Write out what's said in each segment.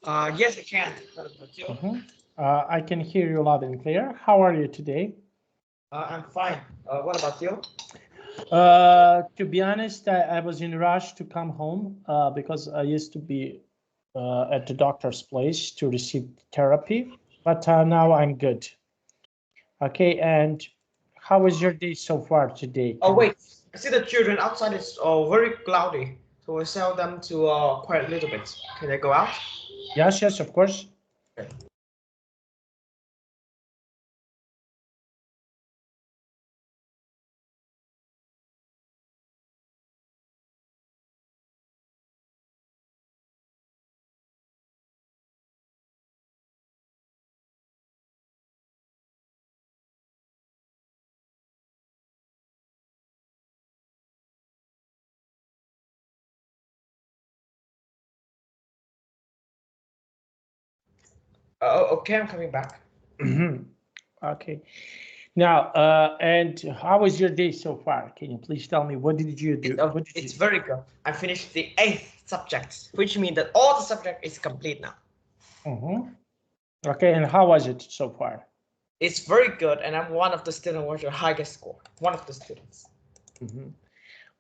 Yes, I can. What about you? I can hear you loud and clear. How are you today? I'm fine. What about you? To be honest, I was in a rush to come home because I used to be at the doctor's place to receive therapy, but now I'm good. Okay, and how was your day so far today? Oh, wait. I see the children outside is very cloudy, so I tell them to quiet a little bit. Can they go out? Yes, yes, of course. Okay. Okay, I'm coming back. Okay. Now, and how was your day so far? Can you please tell me what did you do? What did It's you? very good. I finished the 8th subject, which means that all the subject is complete now. Okay, and how was it so far? It's very good, and I'm one of the students with the highest score. One of the students.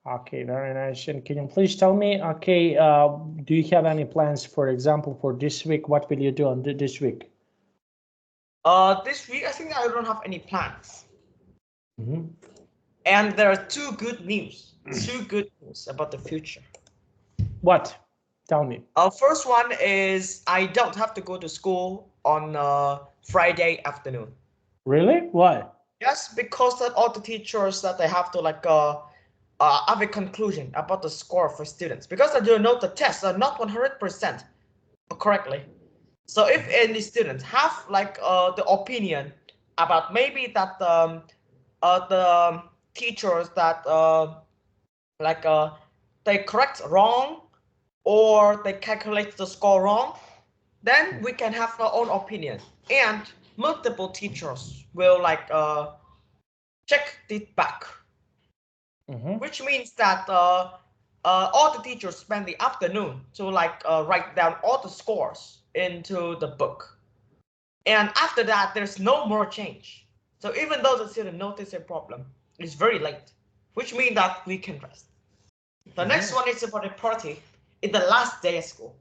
Okay, very nice. And can you please tell me, okay, do you have any plans, for example, for this week? What will you do on this week? This week I think I don't have any plans. And there are two good news. Two good news about the future. What? Tell me. First one is I don't have to go to school on Friday afternoon. Really? Why? Yes, because that all the teachers that they have to have a conclusion about the score for students, because I do know the tests are not 100% correctly. So if any student have the opinion about maybe that the teachers that they correct wrong or they calculate the score wrong, then we can have our own opinion, and multiple teachers will check it back, which means that all the teachers spend the afternoon to write down all the scores into the book, and after that there's no more change. So even though the student notice a problem, it's very late, which means that we can rest. The next one is about a party in the last day of school.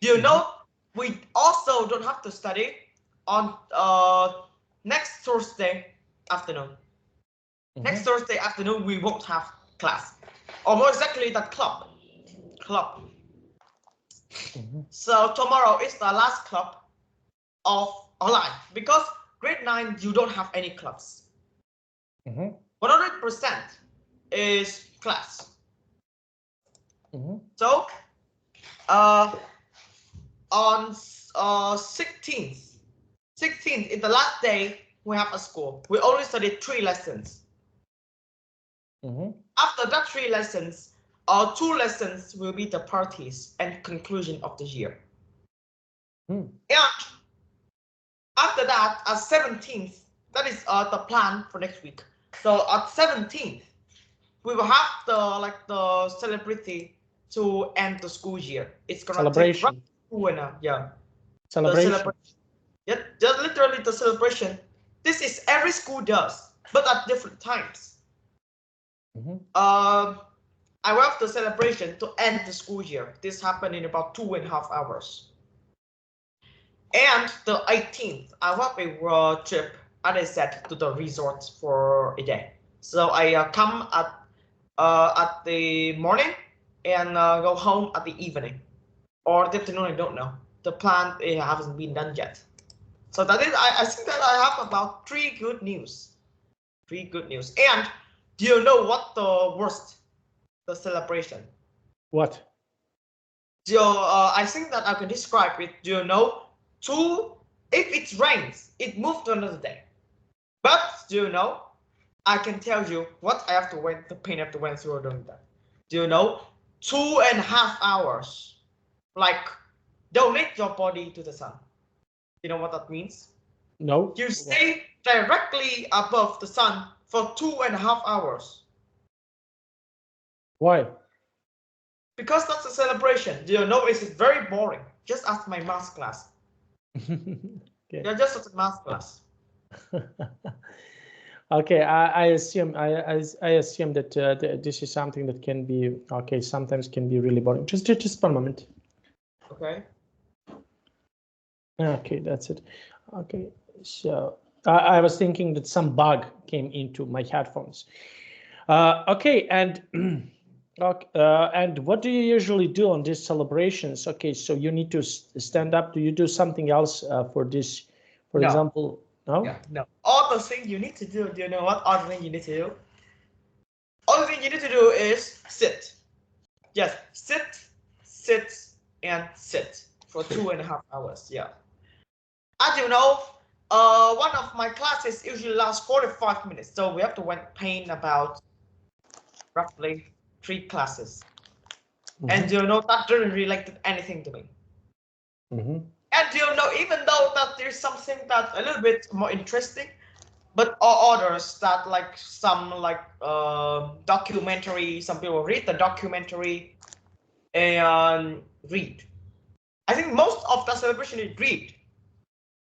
You know, we also don't have to study on next Thursday afternoon. Next Thursday afternoon, we won't have class. Or more exactly, the club. So tomorrow is the last club of online, because grade 9, you don't have any clubs. 100% is class. So on 16th in the last day we have a school, we only studied 3 lessons. After that 3 lessons, our 2 lessons will be the parties and conclusion of the year. And after that, at 17th, that is the plan for next week. So at 17th, we will have the celebrity to end the school year. It's gonna celebration. Take celebration. Celebration. The celebration. Yeah, just literally the celebration. This is every school does, but at different times. I will have the celebration to end the school year. This happened in about 2.5 hours. And the 18th, I will have a road trip, as I said, to the resort for a day. So I come at the morning and go home at the evening or the afternoon. I don't know. The plan hasn't been done yet. So that is, I think that I have about 3 good news. 3 good news. And do you know what the worst? The celebration. What? Do you, I think that I can describe it. Do you know? If it rains, it moves to another day. But do you know? I can tell you what I have to wait. The pain I have to went through doing that. Do you know? 2.5 hours. Like, donate your body to the sun. You know what that means? No. You stay directly above the sun for 2.5 hours. Why? Because that's a celebration. Do you know it's very boring? Just ask my math class. Okay. They're just a math class. Okay, I assume that this is something that can be okay. Sometimes can be really boring. Just 1 moment. Okay. Okay, that's it. Okay, so I was thinking that some bug came into my headphones. Okay, and and what do you usually do on these celebrations? Okay, so you need to stand up. Do you do something else for this? For example, no? Yeah, no. All the things you need to do you know what other thing you need to do? All the thing you need to do is sit. Yes, sit, and sit for 2.5 hours. Yeah. As you know, one of my classes usually lasts 45 minutes, so we have to paint about roughly 3 classes. And you know that didn't relate to anything to me. And you know, even though that there's something that's a little bit more interesting, but others that like some like documentary, some people read the documentary and read. I think most of the celebration is read.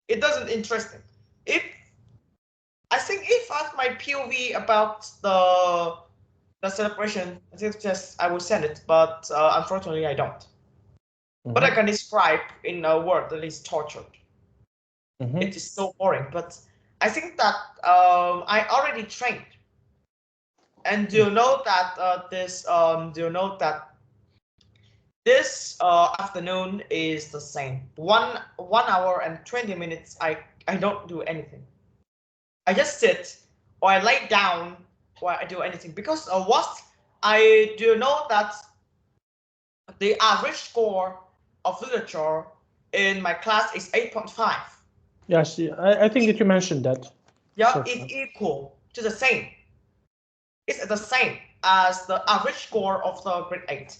It doesn't interesting. I think if I have my POV about the celebration, I think just I will send it, but unfortunately I don't. But I can describe in a word that is tortured. It is so boring, but I think that I already trained. And do you know that this afternoon is the same. 1 hour and 20 minutes. I don't do anything. I just sit or I lay down or I do anything because what I do know that the average score of literature in my class is 8.5. Yes, I think that you mentioned that. Yeah, so it's equal to the same. It's the same as the average score of the grade 8.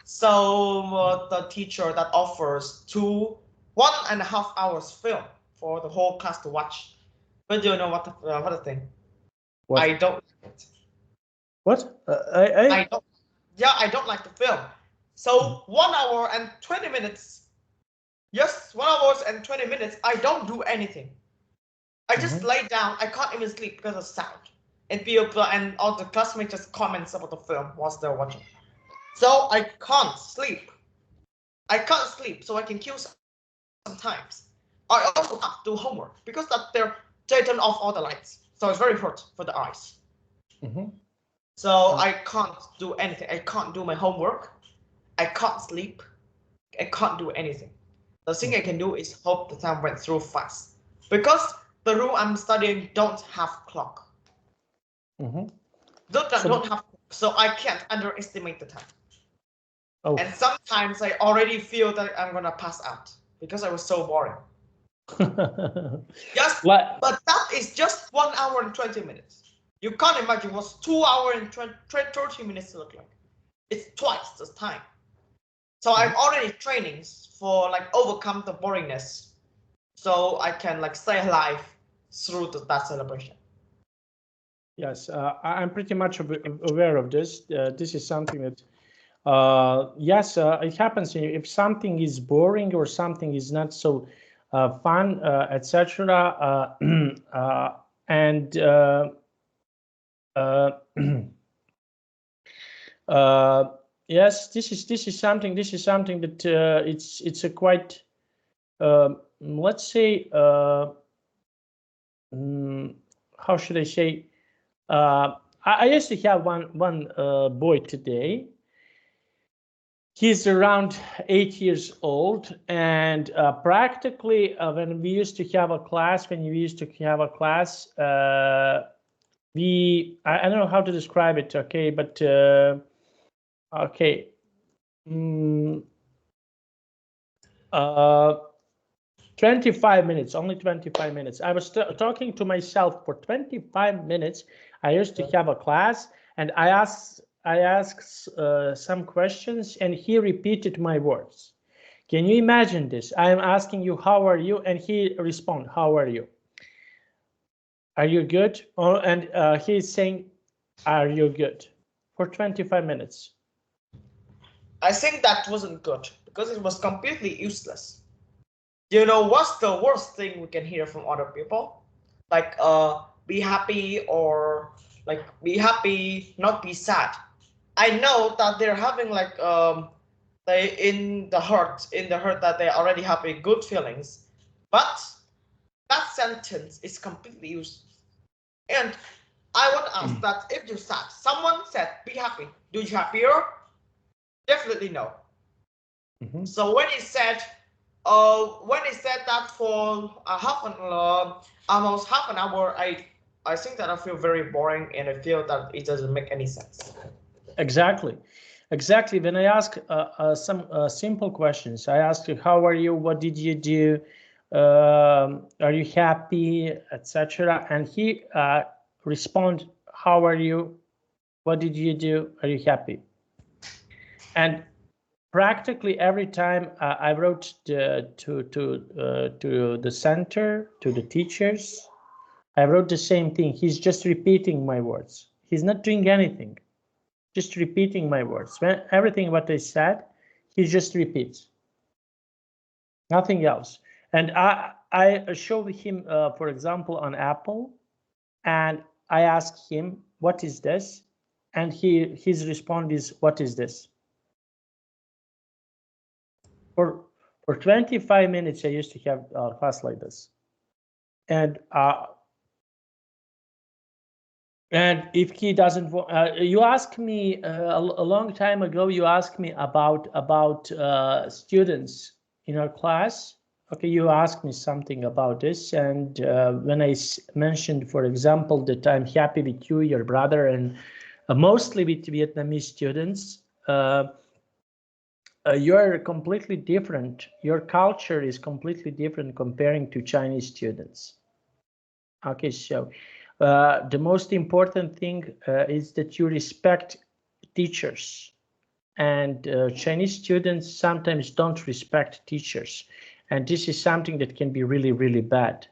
So the teacher that offers 1.5 hours film for the whole class to watch. But do you know what the thing? What? I don't like it. What? I don't. Yeah, I don't like the film. So 1 hour and 20 minutes. Yes, 1 hour and 20 minutes. I don't do anything. I just lay down. I can't even sleep because of sound. And people and all the classmates just comments about the film whilst they're watching. So I can't sleep. I can't sleep, so I can kill sometimes. I also have to do homework because that they turn off all the lights, so it's very hurt for the eyes. So I can't do anything. I can't do my homework. I can't sleep. I can't do anything. The thing I can do is hope the time went through fast because the room I'm studying don't have clock. Don't have, so I can't underestimate the time. Oh. And sometimes I already feel that I'm gonna pass out because I was so boring. Yes, but that is just 1 hour and 20 minutes. You can't imagine what's 2 hours and 30 minutes look like. It's twice the time. So I'm already training for like overcome the boringness, so I can like stay alive through that celebration. Yes, I'm pretty much aware of this. This is something that, yes, it happens if something is boring or something is not so fun, etc. And yes, this is something that it's a quite let's say how should I say, I used to have one boy today. He's around 8 years old, and practically when we used to have a class, I don't know how to describe it, okay, but okay. 25 minutes, only 25 minutes. I was talking to myself for 25 minutes. I used to have a class, and I asked some questions, and he repeated my words. Can you imagine this? I'm asking you, how are you? And he respond, how are you? Are you good? Oh, and he's saying, are you good? For 25 minutes. I think that wasn't good because it was completely useless. You know what's the worst thing we can hear from other people? Like be happy, or like be happy, not be sad. I know that they're having like they in the hurt that they're already having good feelings, but that sentence is completely useless. And I want to ask that if you're sad, someone said be happy, do you happier? Definitely no. So when he said that for almost half an hour, I think that I feel very boring, and I feel that it doesn't make any sense. Exactly. When I ask some simple questions, I ask you, how are you? What did you do? Are you happy, etc.? And he respond, how are you? What did you do? Are you happy? And practically every time I wrote to the center, to the teachers, I wrote the same thing. He's just repeating my words. He's not doing anything, just repeating my words. When everything what I said, he just repeats, nothing else. And I showed him, for example, on Apple, and I asked him, what is this? And his response is, what is this? For 25 minutes, I used to have a class like this. And if he doesn't, you asked me a long time ago, you asked me about students in our class. Okay, you asked me something about this. And when I mentioned, for example, that I'm happy with you, your brother, and mostly with Vietnamese students, you're completely different. Your culture is completely different comparing to Chinese students. Okay, so the most important thing is that you respect teachers, and Chinese students sometimes don't respect teachers, and this is something that can be really, really bad,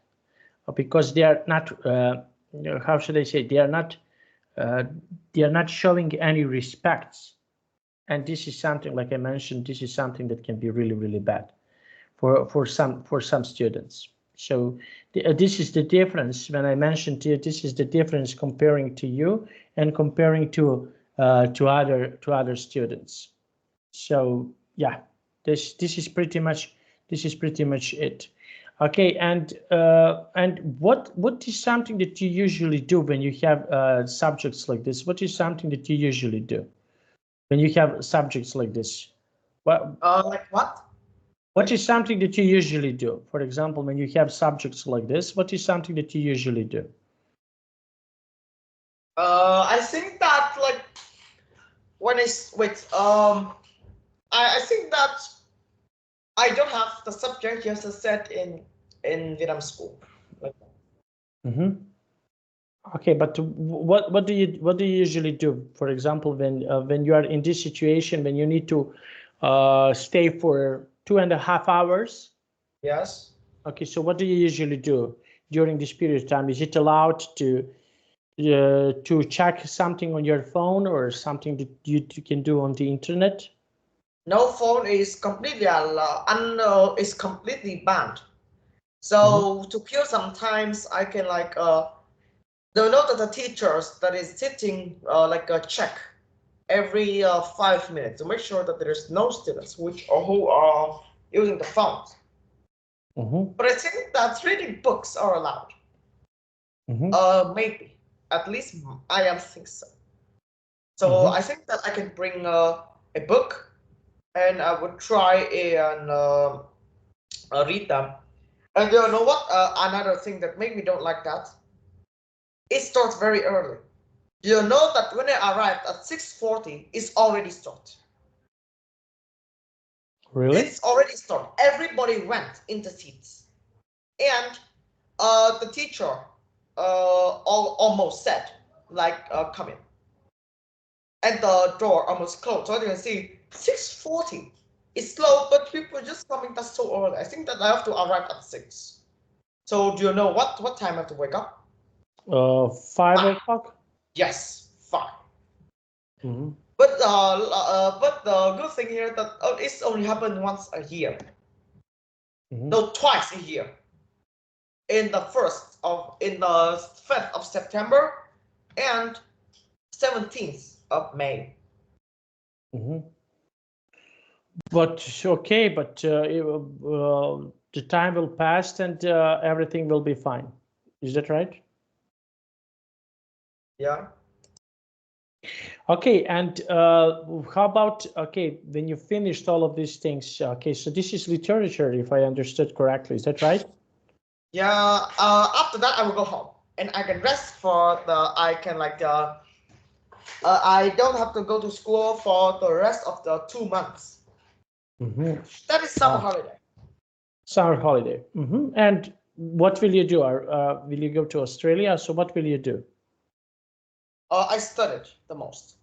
because they are not, how should I say, they are not showing any respects. And this is something, like I mentioned, this is something that can be really, really bad for some students. So this is the difference. When I mentioned to you, this is the difference comparing to you and comparing to other students. So yeah, this is pretty much it. Okay, and what is something that you usually do when you have subjects like this? What is something that you usually do when you have subjects like this? Like what? What is something that you usually do? For example, when you have subjects like this, what is something that you usually do? I think that like when it's with I think that I don't have the subject just set in Vietnam school. Like Mm-hmm. Okay, but what do you usually do? For example, when you are in this situation, when you need to stay for 2.5 hours. yes. Okay, so what do you usually do during this period of time? Is it allowed to check something on your phone, or something that you can do on the internet? No, phone is completely is completely banned. So to kill sometimes I can like the note that the teachers that is sitting like a check every 5 minutes to make sure that there's no students who are using the phones. But I think that reading books are allowed. Maybe, at least I am think so. So I think that I can bring a book, and I would try and read them. And you know what? Another thing that made me don't like that, it starts very early. You know that when I arrived at 6:40, it's already started. Really? It's already started. Everybody went in the seats, and the teacher almost said, like, come in. And the door almost closed. So you can see 6:40. It's slow, but people are just coming that so early. I think that I have to arrive at 6. So do you know what time I have to wake up? 5 o'clock? Yes, 5. But the good thing here that it's only happened once a year. No, twice a year. In the 5th of September and 17th of May. But okay, but the time will pass and everything will be fine. Is that right? Yeah. Okay, and how about, okay, when you finished all of these things, okay, so this is literature, if I understood correctly, is that right? Yeah, after that I will go home and I can rest for I don't have to go to school for the rest of the 2 months. That is summer holiday. Summer holiday. And what will you do? Will you go to Australia? So what will you do? I studied the most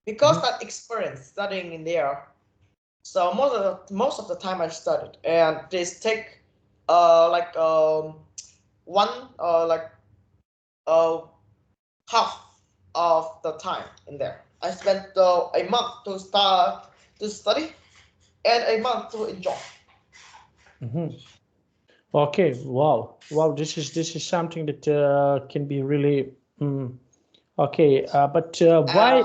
because that experience studying in there. So most of the time I studied, and this take half of the time in there. I spent a month to study and a month to enjoy. Okay, wow, this is something that can be really okay, but why?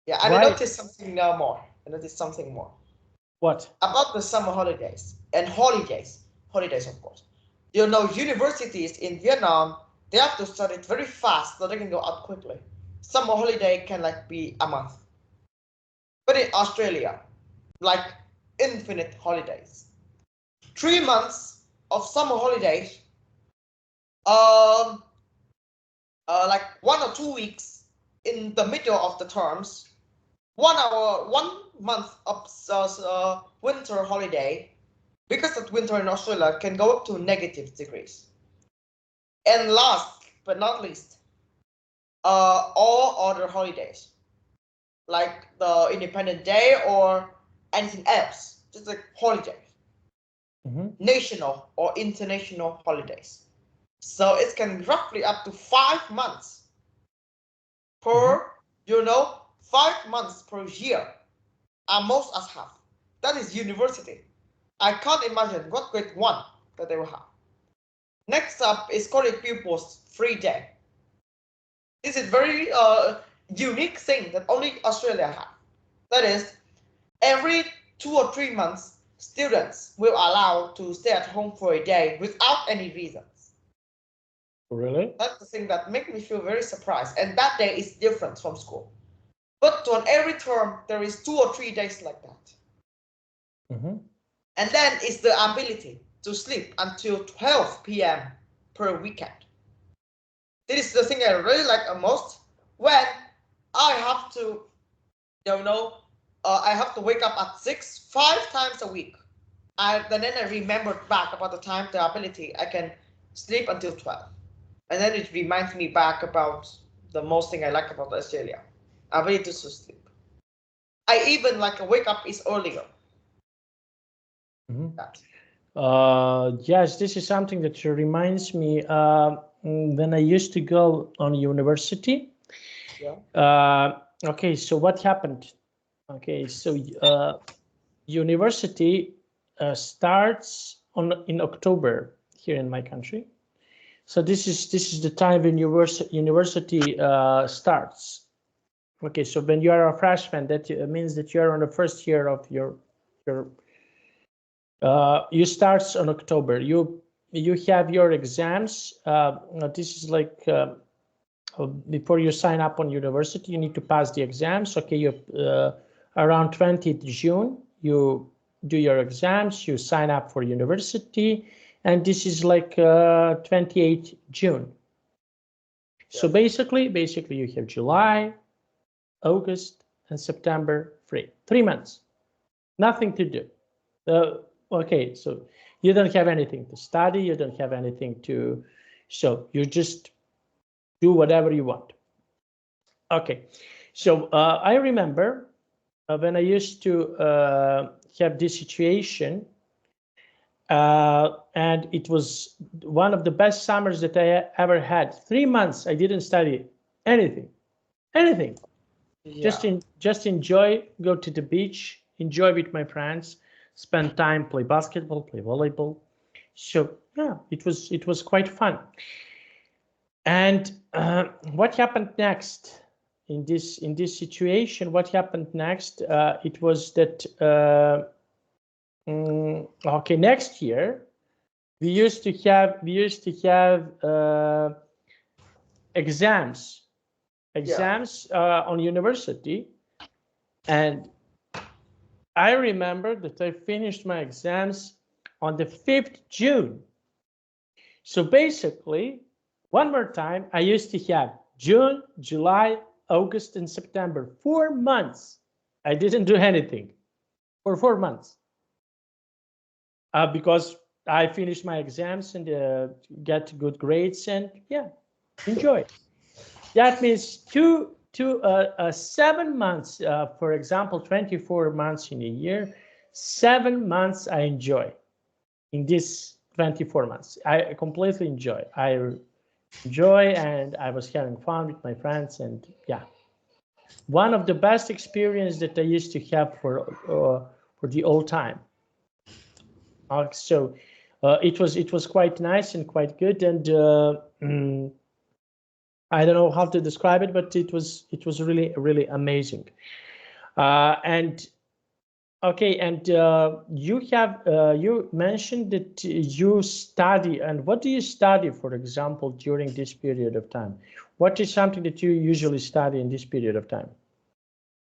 Yeah, and I noticed something more. I noticed something more. What? About the summer holidays and holidays of course. You know, universities in Vietnam, they have to study very fast so they can go out quickly. Summer holiday can be a month. But in Australia, like infinite holidays. 3 months of summer holidays, like 1 or 2 weeks in the middle of the terms, 1 month of winter holiday, because that winter in Australia can go up to -degrees. And last but not least, all other holidays, like the Independence Day or anything else, just like holidays, national or international holidays. So it can roughly up to 5 months per, 5 months per year, and most us have. That is university. I can't imagine what grade 1 that they will have. Next up is college pupils free day. This is very unique thing that only Australia have. That is, every 2 or 3 months, students will allow to stay at home for a day without any reasons. Really? That's the thing that makes me feel very surprised. And that day is different from school. But on every term, there is 2 or 3 days like that. And then it's the ability to sleep until 12 p.m. per weekend. This is the thing I really like the most. When I have to, I have to wake up at 6, 5 times a week. Then I remembered back about the time, the ability I can sleep until 12. And then it reminds me back about the most thing I like about Australia, ability to sleep. I even wake up is earlier. Yes, this is something that reminds me when I used to go on university. Okay, so what happened? Okay, so university starts in October here in my country. So this is the time when university starts. Okay, so when you are a freshman, that means that you are on the first year of your you starts on October. You have your exams. This is like before you sign up on university, you need to pass the exams. Okay, you around 20th June, you do your exams, you sign up for university, and this is like 28th June. So basically you have July, August, and September free. 3 months, nothing to do. Okay, so you don't have anything to study, you don't have anything to, so you just do whatever you want. Okay, so I remember when I used to have this situation, and it was one of the best summers that I ever had. 3 months I didn't study anything. Yeah. Just enjoy, go to the beach, enjoy with my friends, spend time, play basketball, play volleyball. So yeah, it was quite fun. And what happened next in this situation? What happened next? It was that okay, next year we used to have exams on university, and I remember that I finished my exams on the 5th June. So basically, one more time, I used to have June, July, August, and September, 4 months. I didn't do anything for 4 months because I finished my exams and get good grades, and yeah, enjoy. That means 7 months, for example, 24 months in a year, 7 months I enjoy in this 24 months. I completely enjoy. I enjoy, and I was having fun with my friends, and yeah, one of the best experience that I used to have for the old time. So it was quite nice and quite good, and I don't know how to describe it, but it was really amazing. And okay, and you mentioned that you study, and what do you study, for example, during this period of time? What is something that you usually study in this period of time?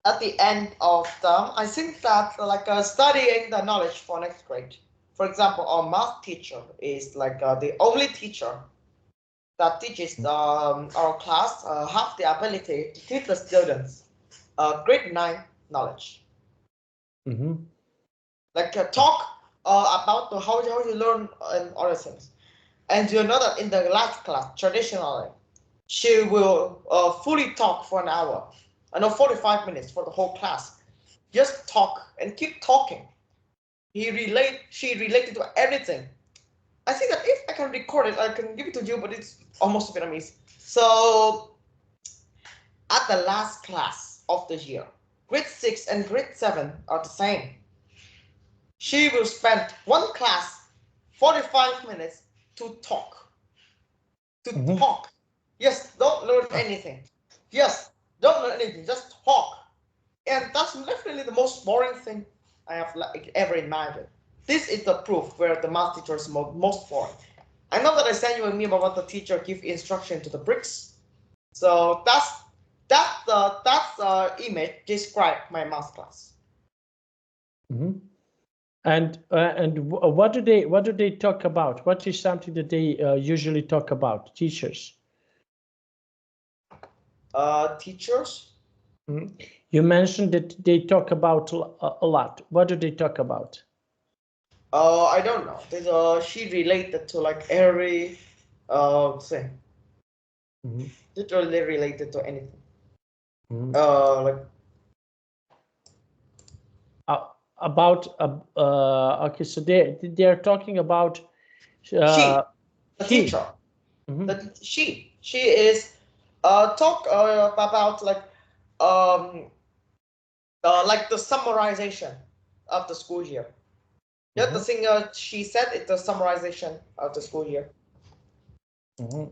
At the end of term, I think that like studying the knowledge for next grade. For example, our math teacher is like the only teacher that teaches our class have the ability to teach the students grade 9 knowledge. Mm-hmm. Like talk about how you learn and other things. And you know that in the last class, traditionally, she will fully talk for an hour. I know 45 minutes for the whole class. Just talk and keep talking. She related to everything. I think that if I can record it, I can give it to you, but it's almost Vietnamese. So at the last class of the year, grade 6 and grade 7 are the same. She will spend one class 45 minutes to talk. Talk. Yes, don't learn anything. Yes, don't learn anything. Just talk. And that's definitely the most boring thing I have like ever imagined. This is the proof where the math teacher is most boring. I know that I sent you a meme about the teacher give instruction to the bricks. So that's image describe my math class. Mm-hmm. And what do they talk about? What is something that they usually talk about? Teachers. Teachers. Mm-hmm. You mentioned that they talk about a lot. What do they talk about? I don't know. She related to like every thing. Mm-hmm. Literally related to anything. Mm-hmm. Like about okay, so they are talking about the she. teacher. Mm-hmm. She is talk about like the summarization of the school year. Yeah, the thing she said it's the summarization of the school year. Mm-hmm.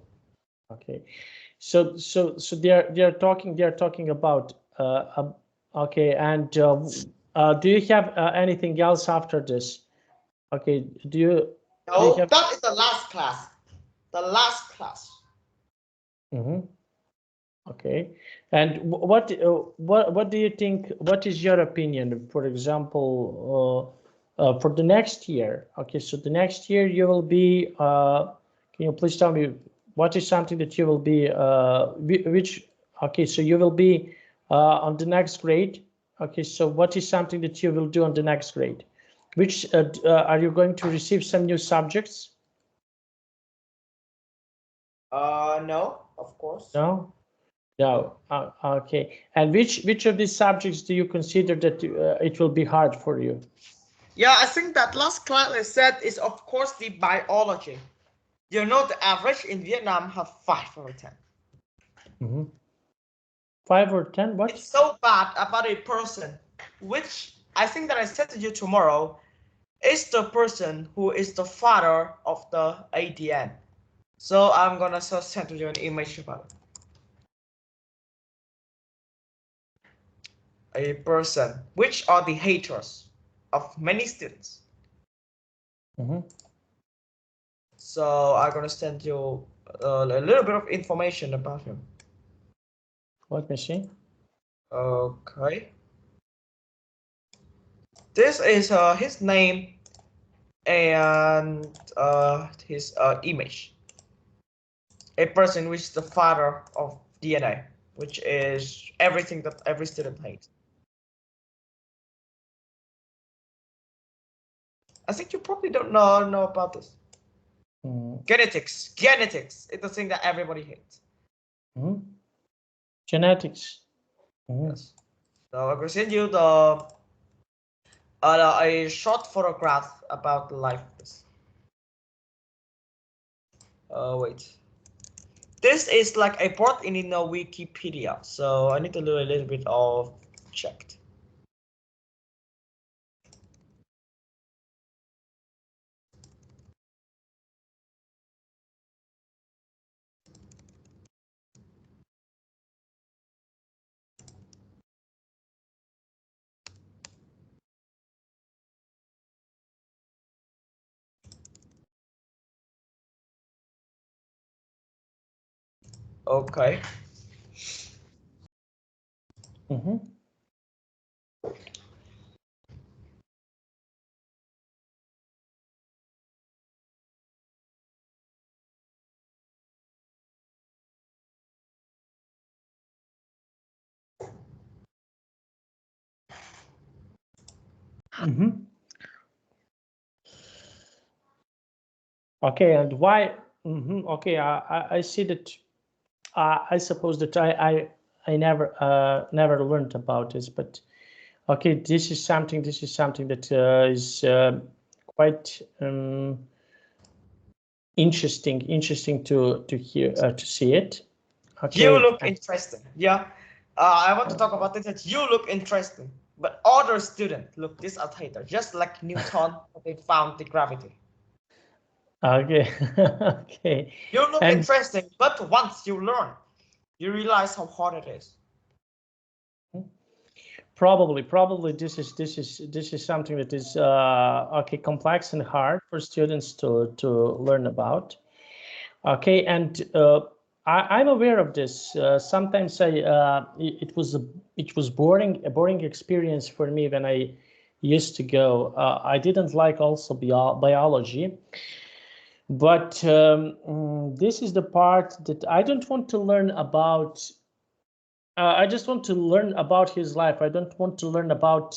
Okay, so they are talking about okay, and do you have anything else after this? Okay, do you No, have? that is the last class. The last class. Mm-hmm. Okay, and what do you think? What is your opinion? For example, for the next year. Okay, so the next year you will be. Can you please tell me what is something that you will be? Which? Okay, so you will be on the next grade. Okay, so what is something that you will do on the next grade? Which are you going to receive some new subjects? No, of course. No. No. Okay. And which of these subjects do you consider that it will be hard for you? Yeah, I think that last class I said is of course the biology. You know the average in Vietnam have 5 over 10. Mm-hmm. 5 or 10, what? It's so bad about a person, which I think that I said to you tomorrow, is the person who is the father of the ADN. So I'm gonna send to you an image about it. A person, which are the haters of many students. So I'm gonna send you a little bit of information about him. Let me see. Okay. This is his name and his image. A person which is the father of DNA, which is everything that every student hates. I think you probably don't know about this. Genetics is the thing that everybody hates. Genetics. Yes. So I will send you the a short photograph about the life of this. Wait. This is like a part in the Wikipedia, so I need to do a little bit of checked. Okay. Okay, and why? Okay, I see that. I suppose that I never learned about this, but okay, this is something that is quite interesting to hear to see it. Okay. You look interesting. Yeah. I want to talk about this. That you look interesting, but other students look this as hater, just like Newton. They found the gravity. Okay. Okay. You look interesting, but once you learn, you realize how hard it is. Probably this is something that is okay, complex and hard for students to learn about. Okay, and I'm aware of this. Sometimes it was a boring experience for me when I used to go. I didn't like also biology, but this is the part that I don't want to learn about. I just want to learn about his life. I don't want to learn about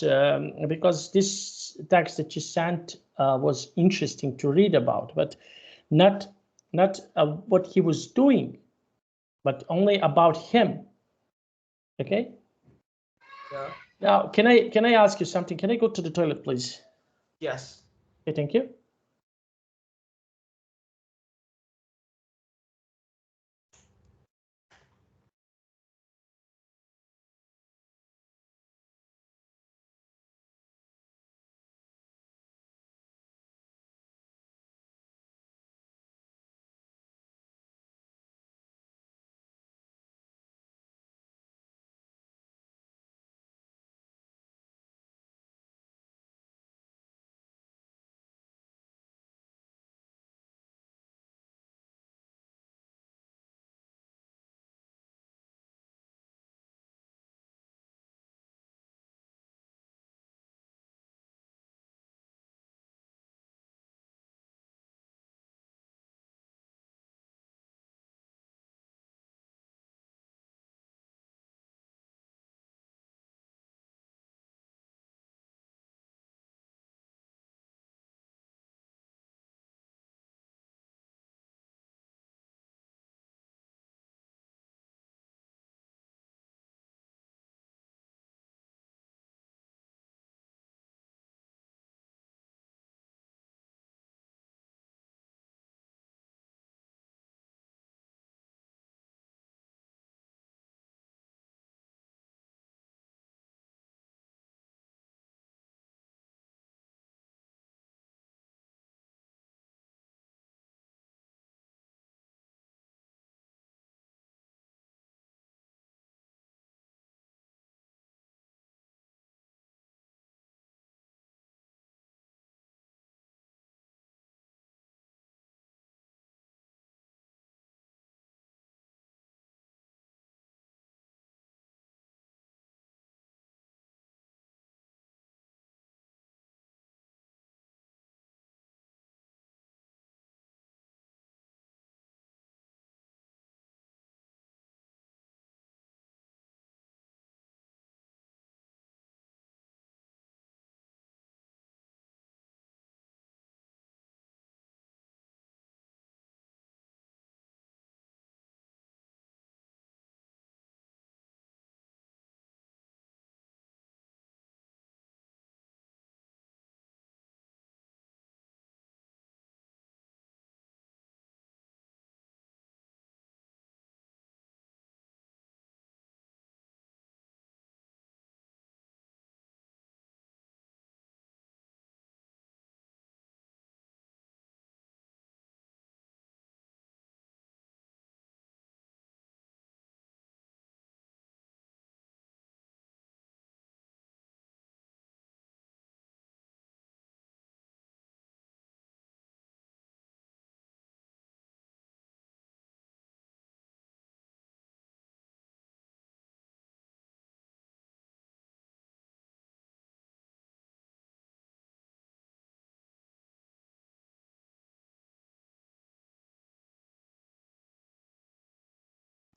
because this text that you sent was interesting to read about, but not what he was doing, but only about him. Okay. Yeah. Now, can I ask you something? Can I go to the toilet, please? Yes. Okay, thank you.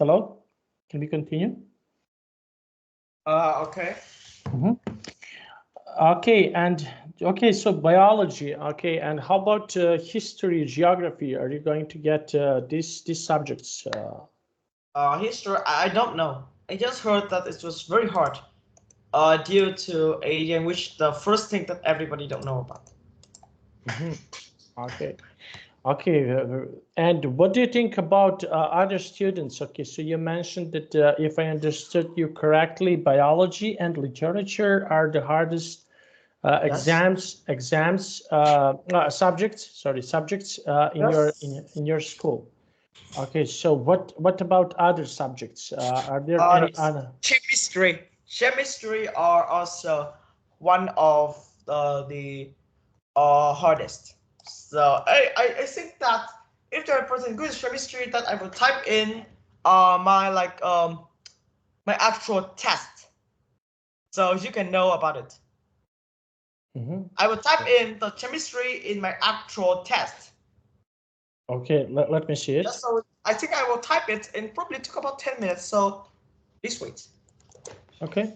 Hello, can we continue? Okay. Okay, and okay, so biology. Okay, and how about history, geography? Are you going to get these subjects? History, I don't know. I just heard that it was very hard due to a which the first thing that everybody don't know about. Okay. Okay, and what do you think about other students? Okay, so you mentioned that if I understood you correctly, biology and literature are the hardest Yes. subjects in Yes. your school. Okay, so what about other subjects? Are there any other? Chemistry. Chemistry are also one of the hardest. So I think that if there are person good at chemistry, that I will type in my actual test, so you can know about it. I will type in the chemistry in my actual test. Okay, let me see it. Just so I think I will type it and probably took about 10 minutes. So please wait. Okay.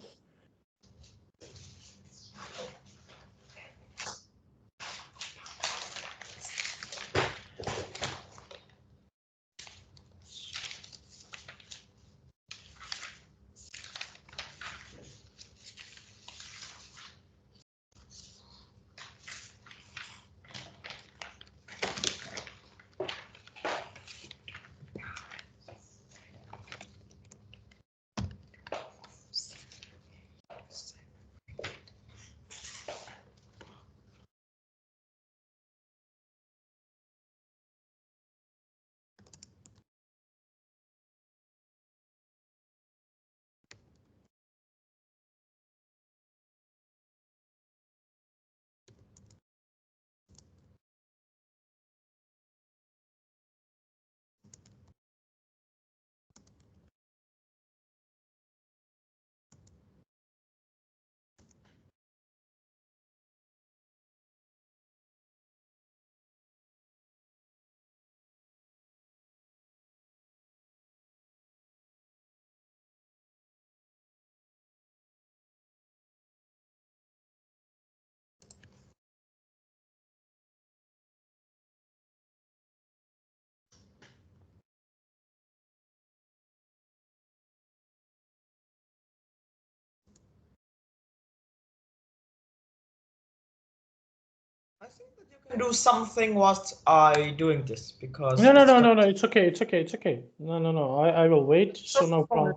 I think that you can do something whilst I doing this because No, it's it's okay, it's okay. No, I will wait. So no problem.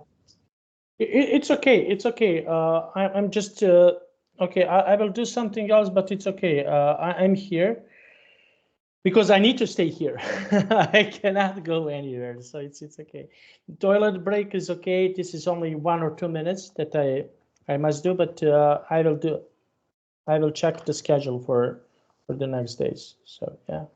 It's okay. It's okay. I'm just okay. I will do something else, but it's okay. I'm here because I need to stay here. I cannot go anywhere, so it's okay. Toilet break is okay. This is only 1 or 2 minutes that I must do, but I will do. I will check the schedule for the next days. So yeah.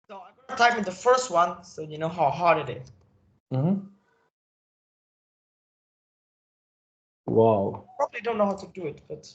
So I'm gonna type in the first one so you know how hard it is. Wow. Probably don't know how to do it, but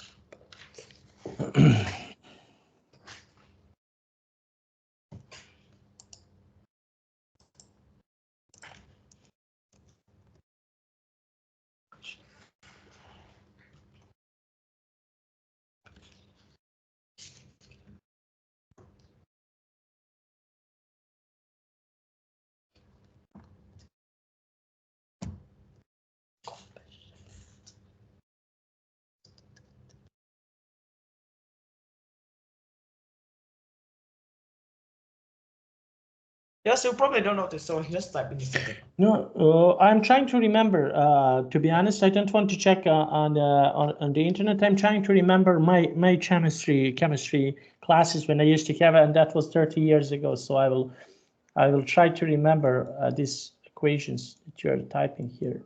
yes, you probably don't know this, so just type in the second. No, I'm trying to remember. To be honest, I don't want to check on the internet. I'm trying to remember my chemistry classes when I used to have, and that was 30 years ago. So I will try to remember these equations that you are typing here.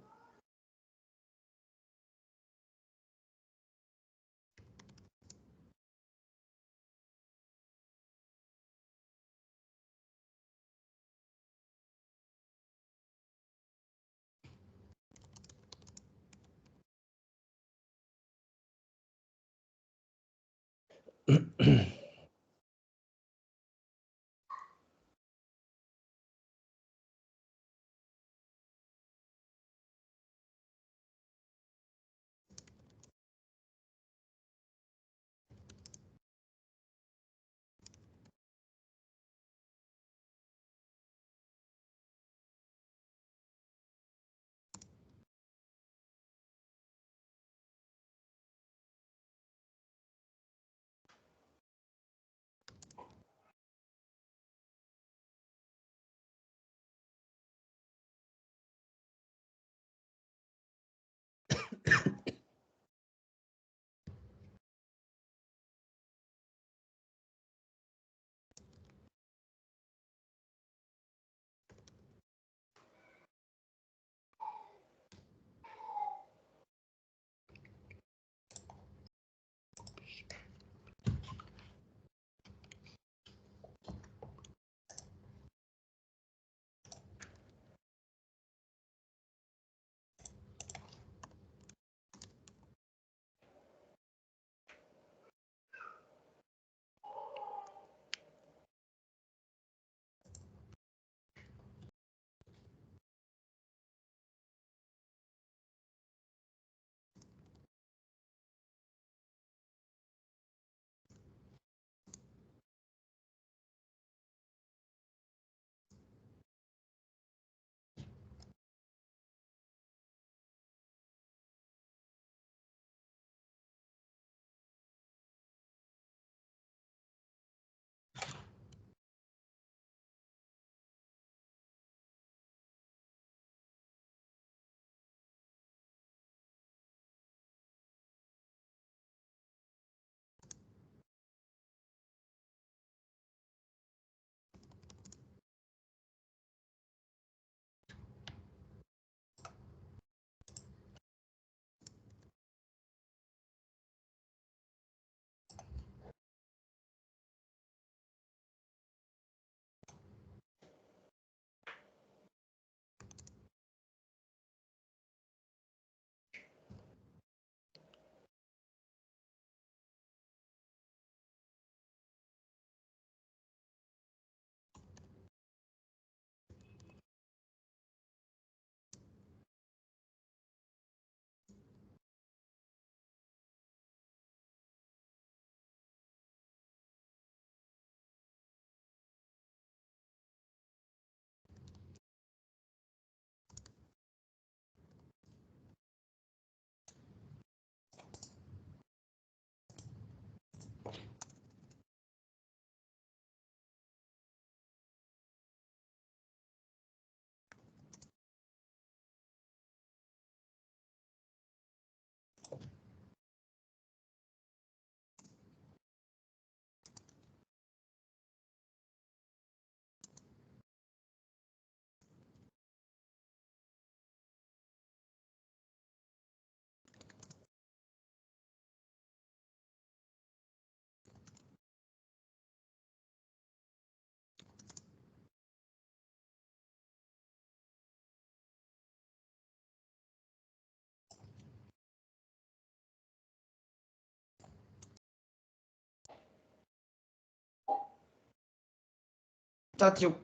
That you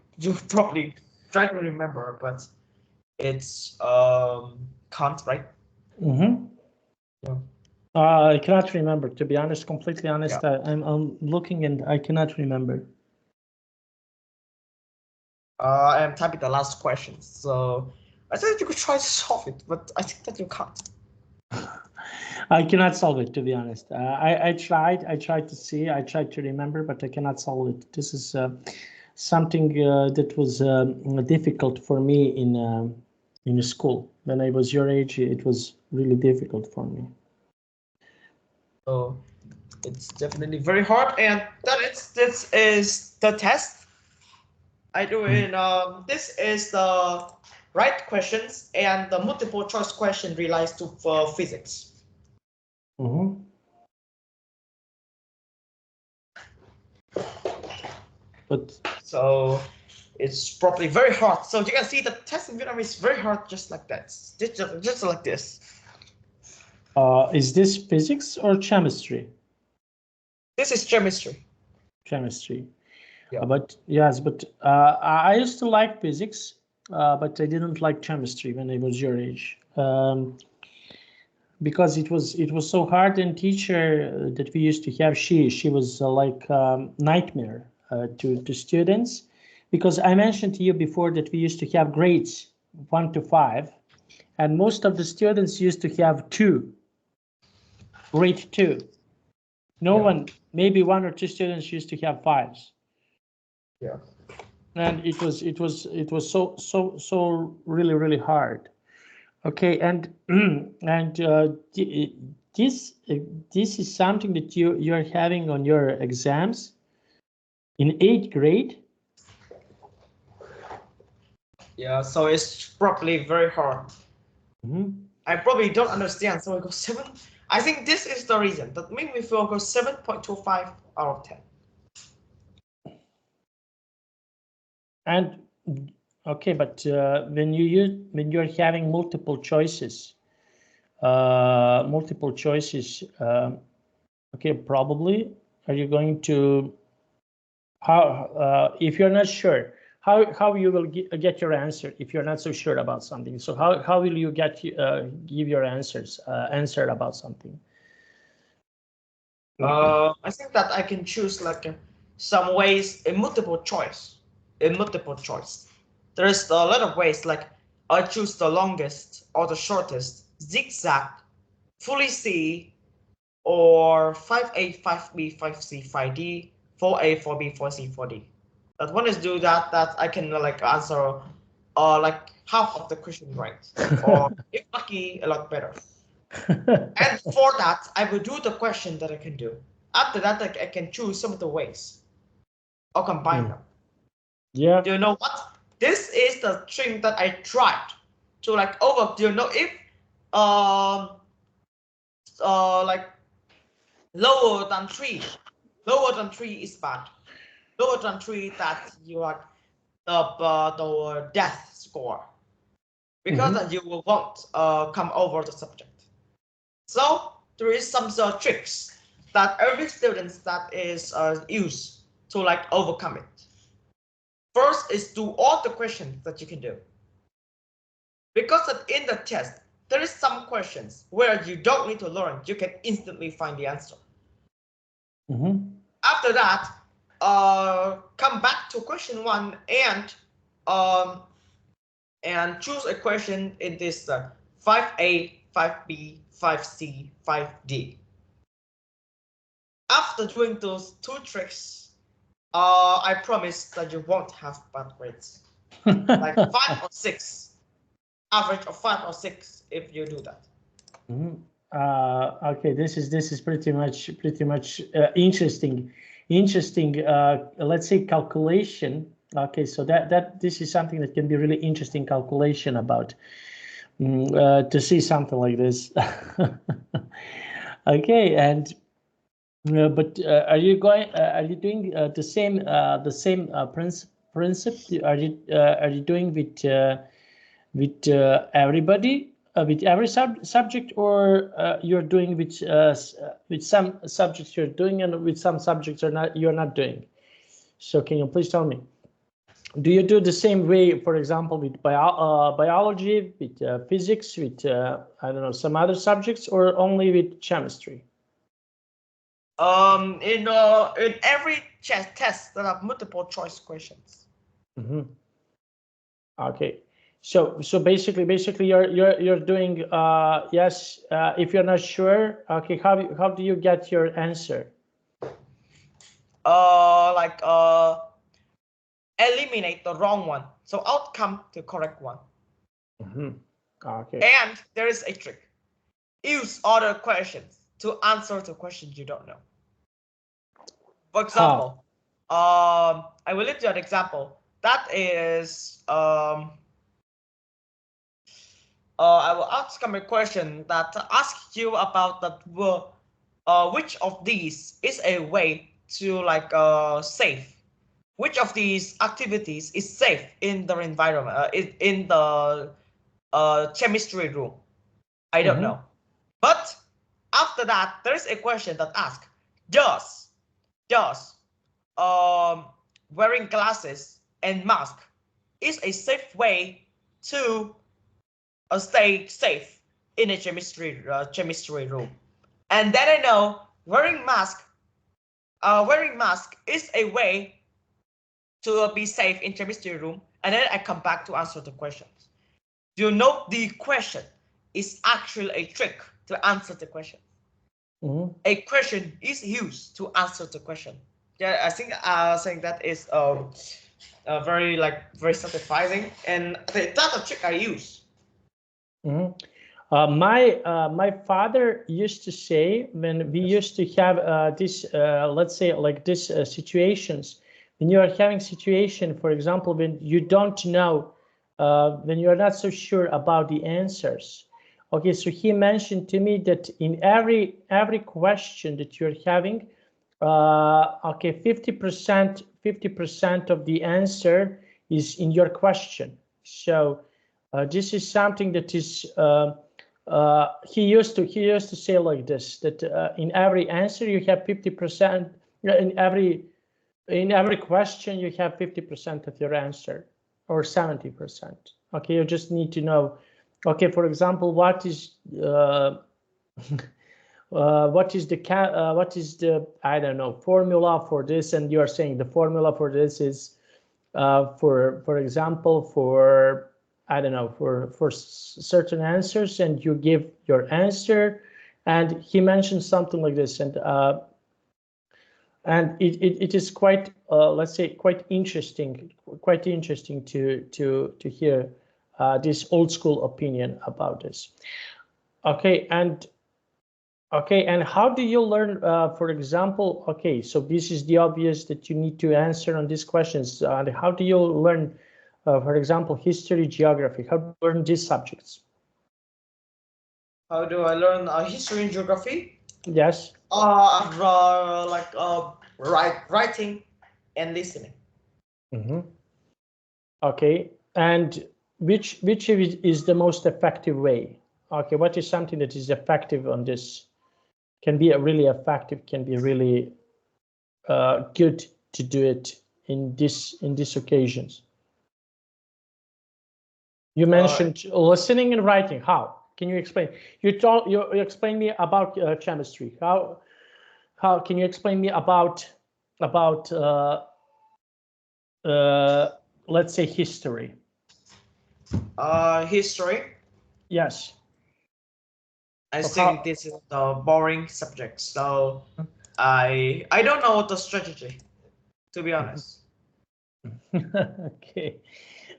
probably try to remember, but it's Kant, right? Mm-hmm. Yeah. I cannot remember, to be honest, completely honest. Yeah. I'm looking and I cannot remember. I am typing the last question, so I think you could try to solve it, but I think that you can't. I cannot solve it, to be honest. I tried to see, I tried to remember, but I cannot solve it. This is something that was difficult for me in school. When I was your age, it was really difficult for me. So it's definitely very hard, and this is the test. I do in this is the right questions, and the multiple choice question relies to physics. Mm-hmm. But so it's probably very hard. So you can see the test in Vietnam is very hard, just like that, just like this. Is this physics or chemistry? This is chemistry. Chemistry. Yeah. But yes, but I used to like physics, but I didn't like chemistry when I was your age. Because it was so hard, and teacher that we used to have, she was like nightmare to students, because I mentioned to you before that we used to have grades 1 to 5, and most of the students used to have 2, grade 2. No one, maybe 1 or 2 students used to have 5s. Yeah. And it was so really hard. Okay, and this is something that you're having on your exams in 8th grade. Yeah, so it's probably very hard. I probably don't understand, so I go 7. I think this is the reason that made me feel go 7.25 out of 10. And okay, but when you're having multiple choices, okay, probably are you going to if you're not sure, how you will get your answer if you're not so sure about something? So how will you give your answer about something? I think that I can choose like some ways in multiple choice. There's a lot of ways, like I choose the longest or the shortest, zigzag, fully C, or 5A, 5B, 5C, 5D, 4A, 4B, 4C, 4D. That one is do that I can like answer like half of the question right, or if lucky, a lot better. And for that, I will do the question that I can do. After that, I can choose some of the ways or combine them. Yeah. Do you know what? This is the thing that I tried to like over. Do you know if like lower than 3 is bad. Lower than 3, that you are the death score, because then you will won't come over the subject. So there is some tricks that every student that is use to like overcome it. First is do all the questions that you can do, because in the test there is some questions where you don't need to learn, you can instantly find the answer. After that, come back to question 1 and choose a question in this 5A, 5B, 5C, 5D. After doing those 2 tricks, I promise that you won't have bad grades. Like 5 or 6, average of 5 or 6 if you do that. Okay, this is pretty much interesting. Let's say calculation. Okay, so that this is something that can be really interesting calculation about to see something like this. Okay, and but are you doing the same principle? Are you doing with everybody, with every subject, or you're doing with some subjects you're doing and with some subjects you're not doing? So can you please tell me, do you do the same way, for example, with biology, with physics, with I don't know, some other subjects, or only with chemistry? In every test that have multiple choice questions. Okay, so basically you're doing yes. If you're not sure, okay, how do you get your answer? Like eliminate the wrong one, so outcome the correct one. Okay. And there is a trick: use other questions to answer the questions you don't know. For example, I will give you an example. That is, I will ask a question that asks you about that. Which of these is a way to like safe? Which of these activities is safe in the environment? In the chemistry room? I don't know. But after that, there is a question that asks, does does wearing glasses and mask is a safe way to stay safe in a chemistry room? And then I know wearing mask is a way to be safe in chemistry room. And then I come back to answer the questions. You know, the question is actually a trick to answer the question. A question is used to answer the question. Yeah, I think saying that is very satisfying, and that's a trick I use. My father used to say, when we used to have this, let's say like this situations, when you are having situation, for example, when you don't know, when you are not so sure about the answers. Okay, so he mentioned to me that in every question that you're having, okay, 50% of the answer is in your question. So this is something that is he used to say like this, that in every answer you have 50%, in every question you have 50% of your answer, or 70%. Okay, you just need to know, okay, for example, what is the I don't know, formula for this, and you are saying the formula for this is for example, for I don't know, for certain answers, and you give your answer, and he mentioned something like this, and it is quite let's say quite interesting to hear this old school opinion about this. Okay, and how do you learn, for example, okay, so this is the obvious that you need to answer on these questions, and how do you learn, for example, history, geography? How do you learn these subjects? How do I learn history and geography? Yes. Writing and listening. Okay, and which is the most effective way? Okay, what is something that is effective on this? Can be really effective, can be really good to do it in these occasions. You mentioned listening and writing. How can you explain? You explain me about chemistry. How can you explain me about let's say history? History. Yes. I think this is the boring subject, so I don't know the strategy, to be honest.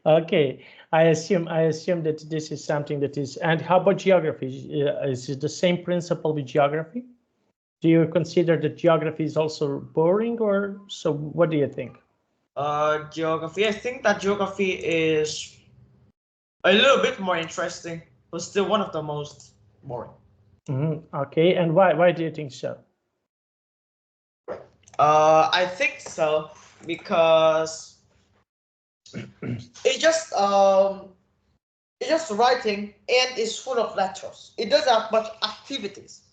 Okay. I assume that this is something that is. And how about geography? Is it the same principle with geography? Do you consider that geography is also boring, or so? What do you think? Geography. I think that geography is a little bit more interesting, but still one of the most boring. Okay, and why do you think so? I think so because it's just writing, and it's full of lectures. It doesn't have much activities,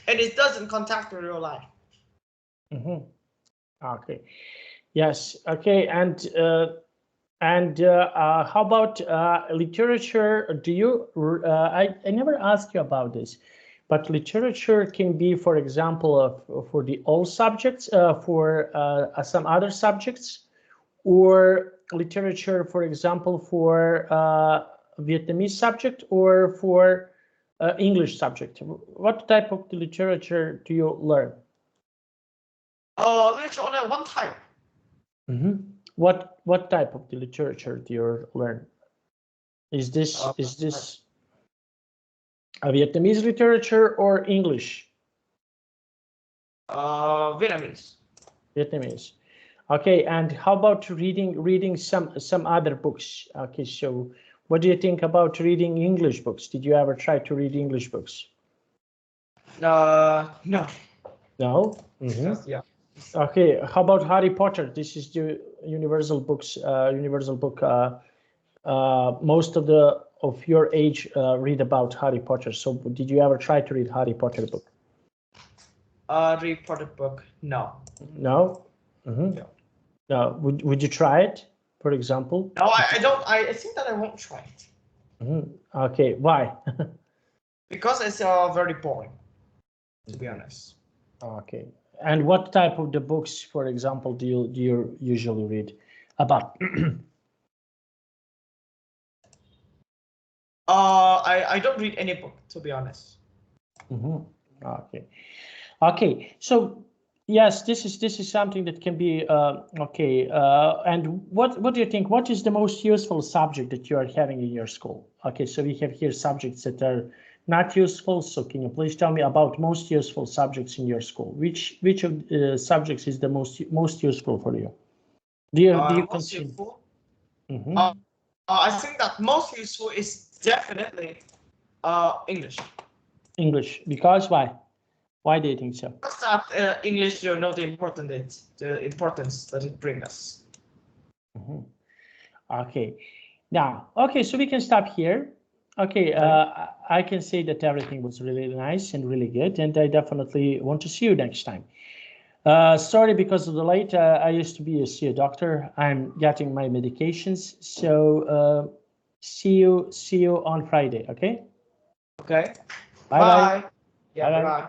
and it doesn't contact with real life. Okay. Yes. Okay. And how about literature? Do you? I never asked you about this, but literature can be, for example, for the all subjects, for some other subjects, or literature, for example, for Vietnamese subject, or for English subject. What type of literature do you learn? Literature only one type. What type of the literature do you learn? Is this a Vietnamese literature or English? Vietnamese. Vietnamese. Okay, and how about reading some other books? Okay, so what do you think about reading English books? Did you ever try to read English books? No. No? Yeah. Okay, how about Harry Potter? This is the universal books, universal book. Most of your age read about Harry Potter. So did you ever try to read Harry Potter book? read for the book. No. No. No. No. Would you try it, for example? No, I don't. I think that I won't try it. Okay. Why? Because it's very boring, to be honest. Okay. And what type of the books, for example, do you usually read about? I don't read any book, to be honest. Okay. Okay. So yes, this is something that can be okay. And what do you think? What is the most useful subject that you are having in your school? Okay. So we have here subjects that are not useful. So can you please tell me about most useful subjects in your school? Which of the subjects is the most useful for you? Do you Most consider? useful? I think that most useful is definitely English. English, because why? Why do you think so? Because that English, you know the importance that it brings us. Okay. Now, okay, so we can stop here. Okay, I can say that everything was really nice and really good, and I definitely want to see you next time. Sorry because of the late. I used to be a doctor. I'm getting my medications, so see you on Friday. Okay. Okay. Bye bye. Yeah. Bye.